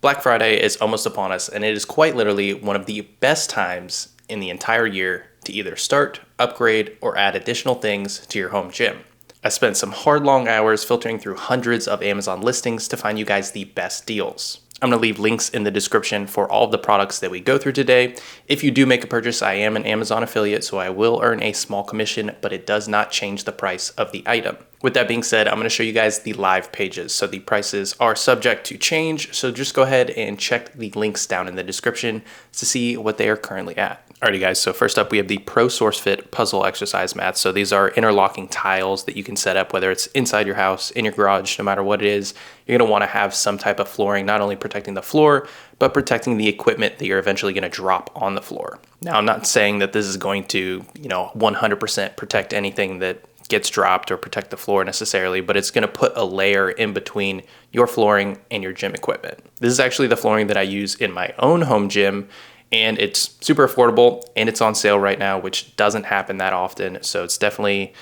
Black Friday is almost upon us, and it is quite literally one of the best times in the entire year to either start, upgrade, or add additional things to your home gym. I spent some hard long hours filtering through hundreds of Amazon listings to find you guys the best deals. I'm going to leave links in the description for all of the products that we go through today. If you do make a purchase, I am an Amazon affiliate, so I will earn a small commission, but it does not change the price of the item. With that being said, I'm going to show you guys the live pages. So the prices are subject to change, so just go ahead and check the links down in the description to see what they are currently at. Alrighty guys, so first up we have the ProsourceFit puzzle exercise mats. So these are interlocking tiles that you can set up, whether it's inside your house, in your garage, no matter what it is. You're going to want to have some type of flooring, not only protecting the floor, but protecting the equipment that you're eventually going to drop on the floor. Now, I'm not saying that this is going to, 100% protect anything that gets dropped or protect the floor necessarily, but it's going to put a layer in between your flooring and your gym equipment. This is actually the flooring that I use in my own home gym, and it's super affordable and it's on sale right now, which doesn't happen that often. So it's definitely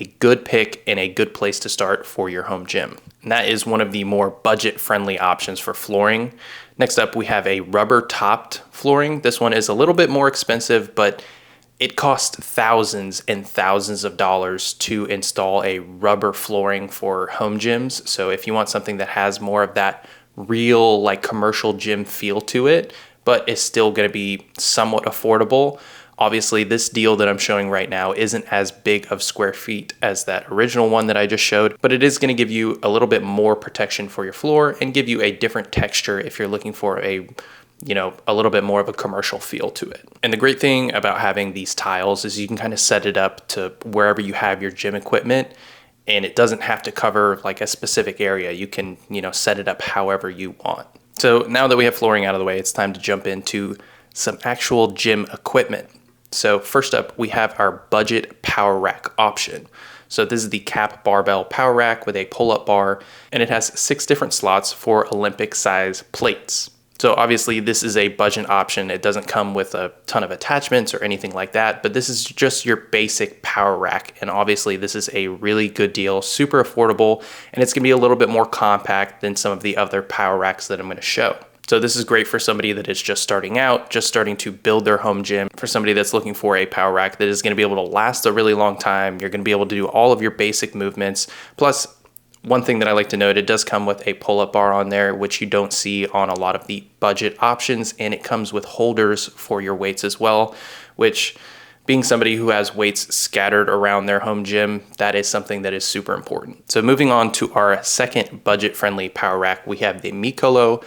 a good pick and a good place to start for your home gym. And that is one of the more budget-friendly options for flooring. Next up, we have a rubber-topped flooring. This one is a little bit more expensive, but it costs thousands and thousands of dollars to install a rubber flooring for home gyms. So if you want something that has more of that real commercial gym feel to it, but is still going to be somewhat affordable, obviously this deal that I'm showing right now isn't as big of square feet as that original one that I just showed, but it is going to give you a little bit more protection for your floor and give you a different texture if you're looking for a little bit more of a commercial feel to it. And the great thing about having these tiles is you can kind of set it up to wherever you have your gym equipment, and it doesn't have to cover a specific area. You can, set it up however you want. So now that we have flooring out of the way, it's time to jump into some actual gym equipment. So first up, we have our budget power rack option. So this is the Cap Barbell Power Rack with a pull-up bar, and it has 6 different slots for Olympic size plates. So obviously this is a budget option. It doesn't come with a ton of attachments or anything like that, but this is just your basic power rack. And obviously this is a really good deal, super affordable, and it's gonna be a little bit more compact than some of the other power racks that I'm gonna show. So this is great for somebody that is just starting out, just starting to build their home gym, for somebody that's looking for a power rack that is gonna be able to last a really long time. You're gonna be able to do all of your basic movements. Plus, one thing that I like to note, it does come with a pull-up bar on there, which you don't see on a lot of the budget options, and it comes with holders for your weights as well, which, being somebody who has weights scattered around their home gym, that is something that is super important. So moving on to our second budget-friendly power rack, we have the Mikolo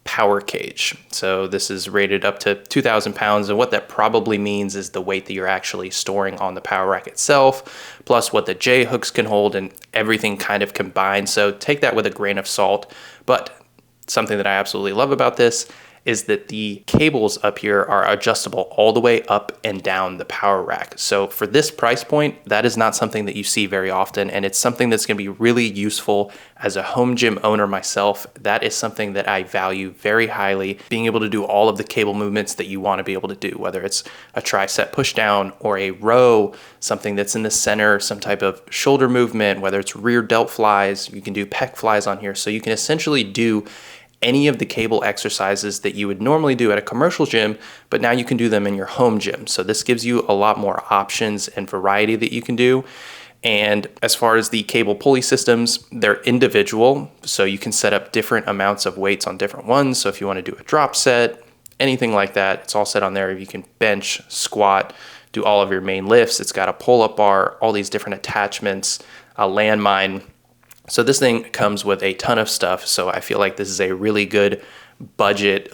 Power Cage. So this is rated up to 2,000 pounds, and what that probably means is the weight that you're actually storing on the power rack itself, plus what the J hooks can hold, and everything kind of combined. So take that with a grain of salt. But something that I absolutely love about this is that the cables up here are adjustable all the way up and down the power rack. So for this price point, that is not something that you see very often, and it's something that's gonna be really useful as a home gym owner myself. That is something that I value very highly, being able to do all of the cable movements that you wanna be able to do, whether it's a tricep push down or a row, something that's in the center, some type of shoulder movement, whether it's rear delt flies, you can do pec flies on here. So you can essentially do any of the cable exercises that you would normally do at a commercial gym, but now you can do them in your home gym. So this gives you a lot more options and variety that you can do. And as far as the cable pulley systems, they're individual. So you can set up different amounts of weights on different ones. So if you want to do a drop set, anything like that, it's all set on there. You can bench, squat, do all of your main lifts. It's got a pull-up bar, all these different attachments, a landmine. So this thing comes with a ton of stuff. So I feel like this is a really good budget,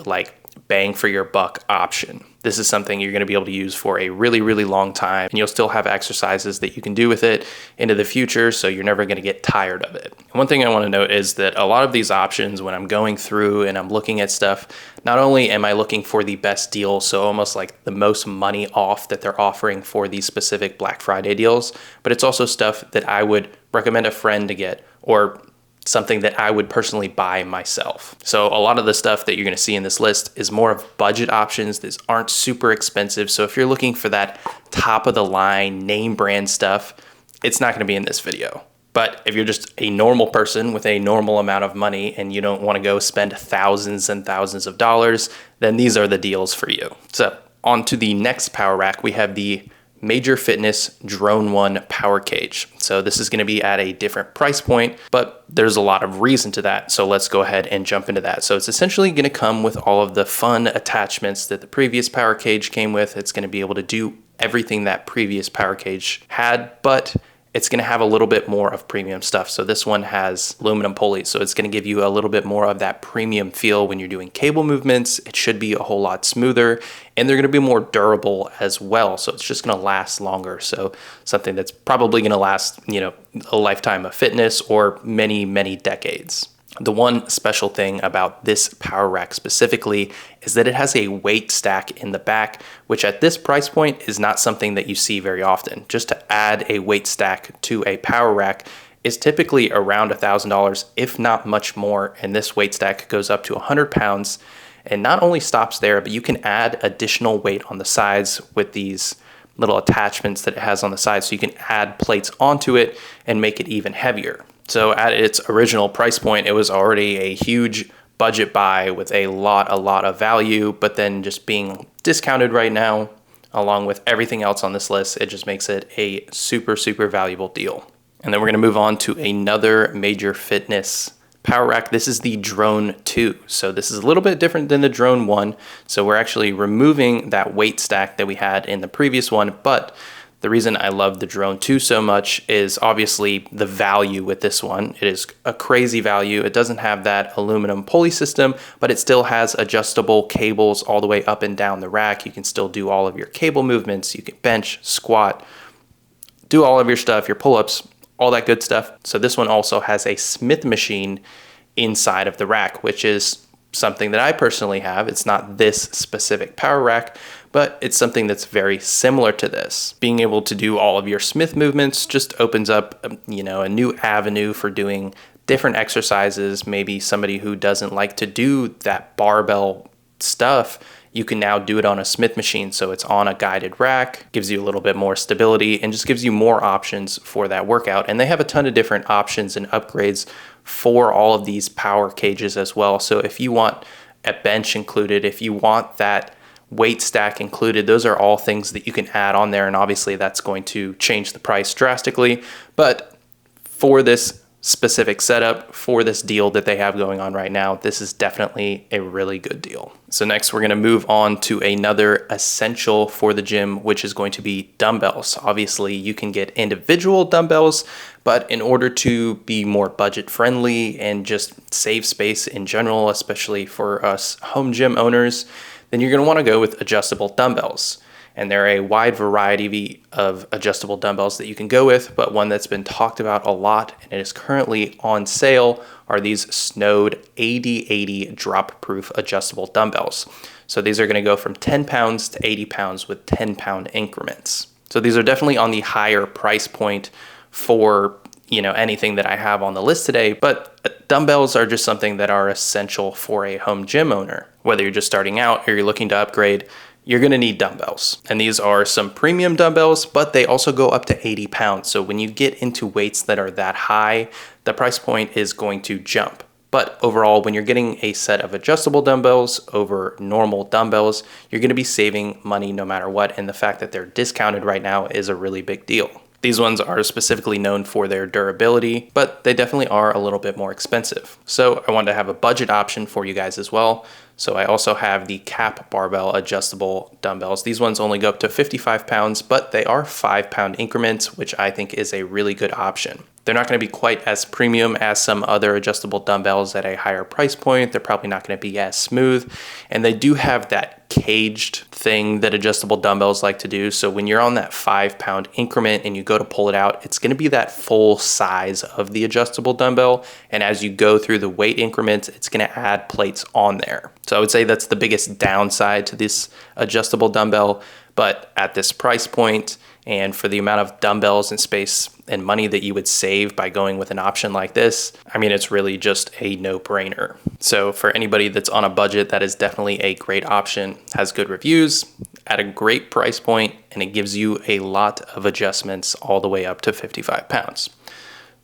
bang for your buck option. This is something you're gonna be able to use for a really, really long time, and you'll still have exercises that you can do with it into the future, so you're never gonna get tired of it. And one thing I wanna note is that a lot of these options, when I'm going through and I'm looking at stuff, not only am I looking for the best deal, so almost like the most money off that they're offering for these specific Black Friday deals, but it's also stuff that I would recommend a friend to get, or something that I would personally buy myself. So a lot of the stuff that you're gonna see in this list is more of budget options that aren't super expensive. So if you're looking for that top of the line name brand stuff, it's not gonna be in this video. But if you're just a normal person with a normal amount of money and you don't want to go spend thousands and thousands of dollars, then these are the deals for you. So on to the next power rack, we have the Major Fitness Drone 1 Power Cage. So this is going to be at a different price point, but there's a lot of reason to that. So let's go ahead and jump into that. So it's essentially going to come with all of the fun attachments that the previous power cage came with. It's going to be able to do everything that previous power cage had, but it's going to have a little bit more of premium stuff. So this one has aluminum pulleys, so it's going to give you a little bit more of that premium feel when you're doing cable movements. It should be a whole lot smoother, and they're going to be more durable as well. So it's just going to last longer. So something that's probably going to last, a lifetime of fitness or many, many decades. The one special thing about this power rack specifically is that it has a weight stack in the back, which at this price point is not something that you see very often. Just to add a weight stack to a power rack is typically around $1,000, if not much more. And this weight stack goes up to 100 pounds and not only stops there, but you can add additional weight on the sides with these little attachments that it has on the side. So you can add plates onto it and make it even heavier. So at its original price point, it was already a huge budget buy with a lot of value, but then just being discounted right now, along with everything else on this list, it just makes it a super, super valuable deal. And then we're gonna move on to another Major Fitness power rack. This is the Drone 2. So this is a little bit different than the Drone 1. So we're actually removing that weight stack that we had in the previous one, but the reason I love the Drone 2 so much is obviously the value with this one. It is a crazy value. It doesn't have that aluminum pulley system, but it still has adjustable cables all the way up and down the rack. You can still do all of your cable movements. You can bench, squat, do all of your stuff, your pull-ups, all that good stuff. So this one also has a Smith machine inside of the rack, which is something that I personally have. It's not this specific power rack, but it's something that's very similar to this. Being able to do all of your Smith movements just opens up, a new avenue for doing different exercises. Maybe somebody who doesn't like to do that barbell stuff, you can now do it on a Smith machine. So it's on a guided rack, gives you a little bit more stability and just gives you more options for that workout. And they have a ton of different options and upgrades for all of these power cages as well. So if you want a bench included, if you want that weight stack included, those are all things that you can add on there. And obviously that's going to change the price drastically. But for this specific setup, for this deal that they have going on right now, this is definitely a really good deal. So next we're going to move on to another essential for the gym, which is going to be dumbbells. Obviously you can get individual dumbbells, but in order to be more budget friendly and just save space in general, especially for us home gym owners, then you're going to want to go with adjustable dumbbells. And there are a wide variety of adjustable dumbbells that you can go with, but one that's been talked about a lot and it is currently on sale are these SNODE AD80 drop-proof adjustable dumbbells. So these are going to go from 10 pounds to 80 pounds with 10-pound increments. So these are definitely on the higher price point for anything that I have on the list today, but dumbbells are just something that are essential for a home gym owner. Whether you're just starting out or you're looking to upgrade, you're gonna need dumbbells. And these are some premium dumbbells, but they also go up to 80 pounds. So when you get into weights that are that high, the price point is going to jump. But overall, when you're getting a set of adjustable dumbbells over normal dumbbells, you're gonna be saving money no matter what. And the fact that they're discounted right now is a really big deal. These ones are specifically known for their durability, but they definitely are a little bit more expensive. So I wanted to have a budget option for you guys as well. So I also have the Cap Barbell adjustable dumbbells. These ones only go up to 55 pounds, but they are 5-pound increments, which I think is a really good option. They're not going to be quite as premium as some other adjustable dumbbells at a higher price point. They're probably not going to be as smooth. And they do have that caged thing that adjustable dumbbells like to do. So when you're on that 5-pound increment and you go to pull it out, it's going to be that full size of the adjustable dumbbell. And as you go through the weight increments, it's going to add plates on there. So I would say that's the biggest downside to this adjustable dumbbell. But at this price point, and for the amount of dumbbells and space and money that you would save by going with an option like this, I mean, it's really just a no-brainer. So for anybody that's on a budget, that is definitely a great option. Has good reviews at a great price point, and it gives you a lot of adjustments all the way up to 55 pounds.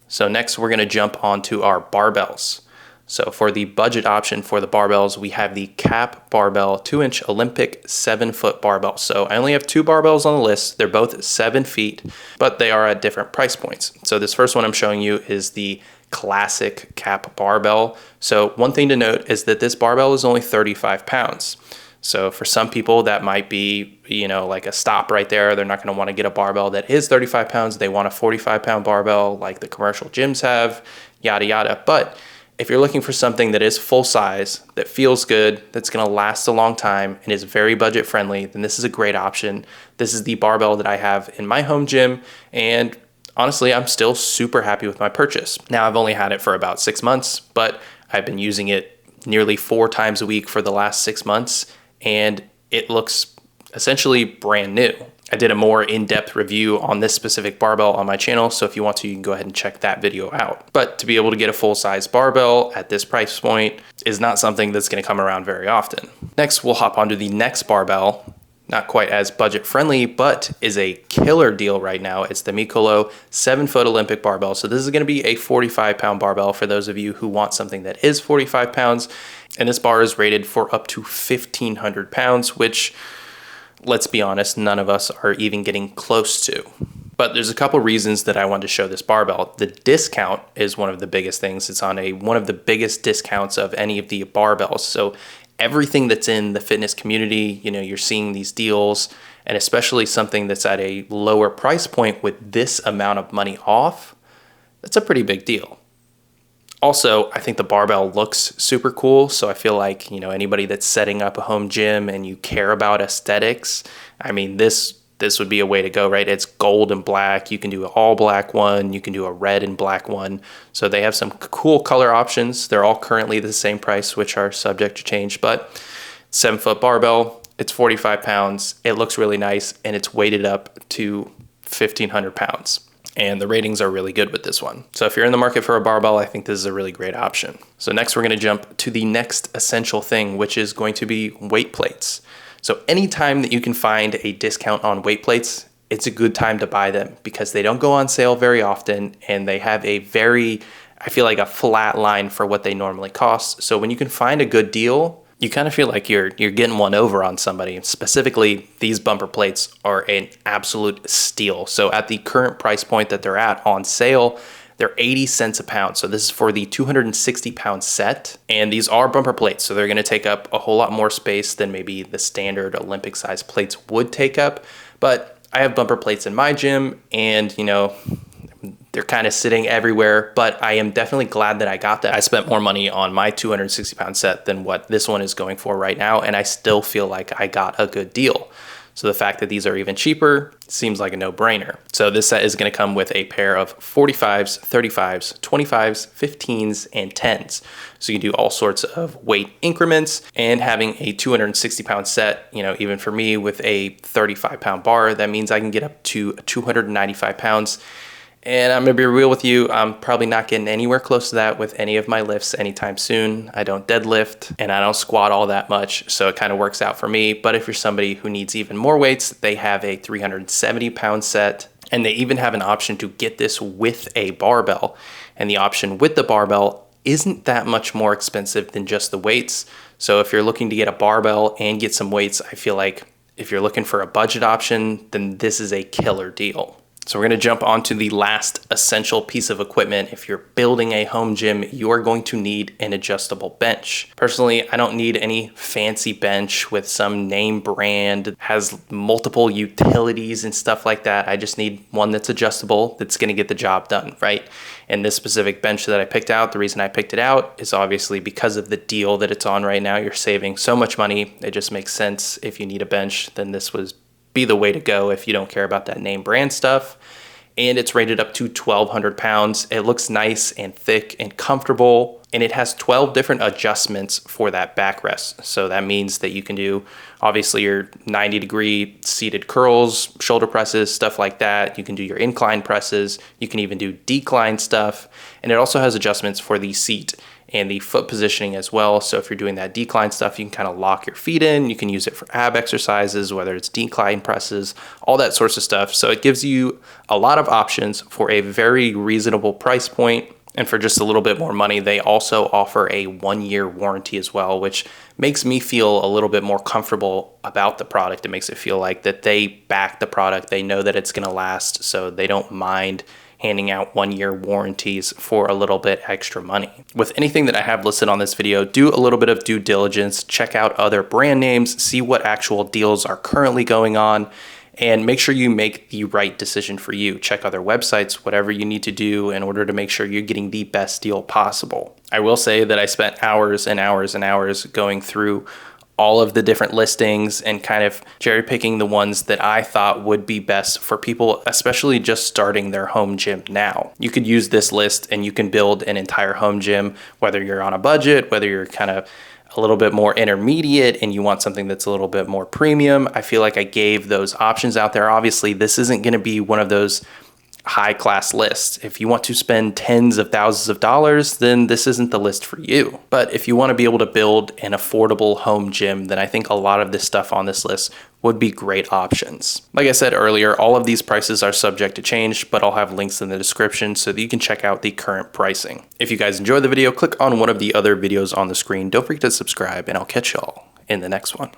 So next we're gonna jump onto our barbells. So for the budget option for the barbells, we have the Cap Barbell 2-inch Olympic 7-foot barbell. So I only have 2 barbells on the list. They're both 7 feet, but they are at different price points. So this first one I'm showing you is the classic Cap Barbell. So one thing to note is that this barbell is only 35 pounds. So for some people that might be, like a stop right there. They're not gonna wanna get a barbell that is 35 pounds. They want a 45-pound barbell like the commercial gyms have, yada, yada. But if you're looking for something that is full size, that feels good, that's gonna last a long time, and is very budget friendly, then this is a great option. This is the barbell that I have in my home gym, and honestly, I'm still super happy with my purchase. Now, I've only had it for about 6 months, but I've been using it nearly 4 times a week for the last 6 months, and it looks essentially brand new. I did a more in-depth review on this specific barbell on my channel, so if you want to, you can go ahead and check that video out. But to be able to get a full-size barbell at this price point is not something that's gonna come around very often. Next, we'll hop onto the next barbell. Not quite as budget-friendly, but is a killer deal right now. It's the Mikolo 7-foot Olympic barbell. So this is gonna be a 45-pound barbell for those of you who want something that is 45 pounds. And this bar is rated for up to 1,500 pounds, which, let's be honest, none of us are even getting close to. But there's a couple reasons that I wanted to show this barbell. The discount is one of the biggest things. It's on one of the biggest discounts of any of the barbells. So everything that's in the fitness community, you're seeing these deals, and especially something that's at a lower price point with this amount of money off, that's a pretty big deal. Also, I think the barbell looks super cool. So I feel like, anybody that's setting up a home gym and you care about aesthetics, I mean, this would be a way to go, right? It's gold and black. You can do an all black one. You can do a red and black one. So they have some cool color options. They're all currently the same price, which are subject to change, but 7-foot barbell, it's 45 pounds. It looks really nice, and it's weighted up to 1,500 pounds. And the ratings are really good with this one. So if you're in the market for a barbell, I think this is a really great option. So next we're gonna jump to the next essential thing, which is going to be weight plates. So anytime that you can find a discount on weight plates, it's a good time to buy them because they don't go on sale very often, and they have a I feel like a flat line for what they normally cost. So when you can find a good deal, you kind of feel like you're getting one over on somebody. Specifically, these bumper plates are an absolute steal. So at the current price point that they're at on sale, they're 80 cents a pound. So this is for the 260-pound set. And these are bumper plates, so they're gonna take up a whole lot more space than maybe the standard Olympic size plates would take up. But I have bumper plates in my gym, and they're kind of sitting everywhere, but I am definitely glad that I got that. I spent more money on my 260-pound set than what this one is going for right now, and I still feel like I got a good deal. So the fact that these are even cheaper seems like a no-brainer. So this set is gonna come with a pair of 45s, 35s, 25s, 15s, and 10s. So you can do all sorts of weight increments, and having a 260-pound set, even for me with a 35-pound bar, that means I can get up to 295 pounds. And I'm gonna be real with you, I'm probably not getting anywhere close to that with any of my lifts anytime soon. I don't deadlift and I don't squat all that much, so it kind of works out for me. But if you're somebody who needs even more weights, they have a 370-pound set, and they even have an option to get this with a barbell. And the option with the barbell isn't that much more expensive than just the weights. So if you're looking to get a barbell and get some weights, I feel like if you're looking for a budget option, then this is a killer deal. So we're gonna jump onto the last essential piece of equipment. If you're building a home gym, you are going to need an adjustable bench. Personally, I don't need any fancy bench with some name brand, has multiple utilities and stuff like that. I just need one that's adjustable, that's gonna get the job done, right? And this specific bench that I picked out, the reason I picked it out is obviously because of the deal that it's on right now. You're saving so much money. It just makes sense. If you need a bench, then this was be the way to go if you don't care about that name brand stuff. And it's rated up to 1,200 pounds. It looks nice and thick and comfortable, and it has 12 different adjustments for that backrest. So that means that you can do obviously your 90-degree seated curls, shoulder presses, stuff like that. You can do your incline presses. You can even do decline stuff. And it also has adjustments for the seat. and the foot positioning as well. So if you're doing that decline stuff, you can kind of lock your feet in. You can use it for ab exercises, whether it's decline presses, all that sorts of stuff. So it gives you a lot of options for a very reasonable price point. And for just a little bit more money, they also offer a 1-year warranty as well, which makes me feel a little bit more comfortable about the product. It makes it feel like that they back the product. They know that it's going to last, so they don't mind handing out 1-year warranties for a little bit extra money. With anything that I have listed on this video, do a little bit of due diligence, check out other brand names, see what actual deals are currently going on, and make sure you make the right decision for you. Check other websites, whatever you need to do in order to make sure you're getting the best deal possible. I will say that I spent hours and hours and hours going through all of the different listings and kind of cherry picking the ones that I thought would be best for people, especially just starting their home gym now. You could use this list and you can build an entire home gym, whether you're on a budget, whether you're kind of a little bit more intermediate and you want something that's a little bit more premium. I feel like I gave those options out there. Obviously, this isn't going to be one of those high class lists. If you want to spend tens of thousands of dollars, then this isn't the list for you. But if you want to be able to build an affordable home gym, then I think a lot of this stuff on this list would be great options. Like I said earlier, all of these prices are subject to change, but I'll have links in the description so that you can check out the current pricing. If you guys enjoyed the video, click on one of the other videos on the screen. Don't forget to subscribe, and I'll catch y'all in the next one.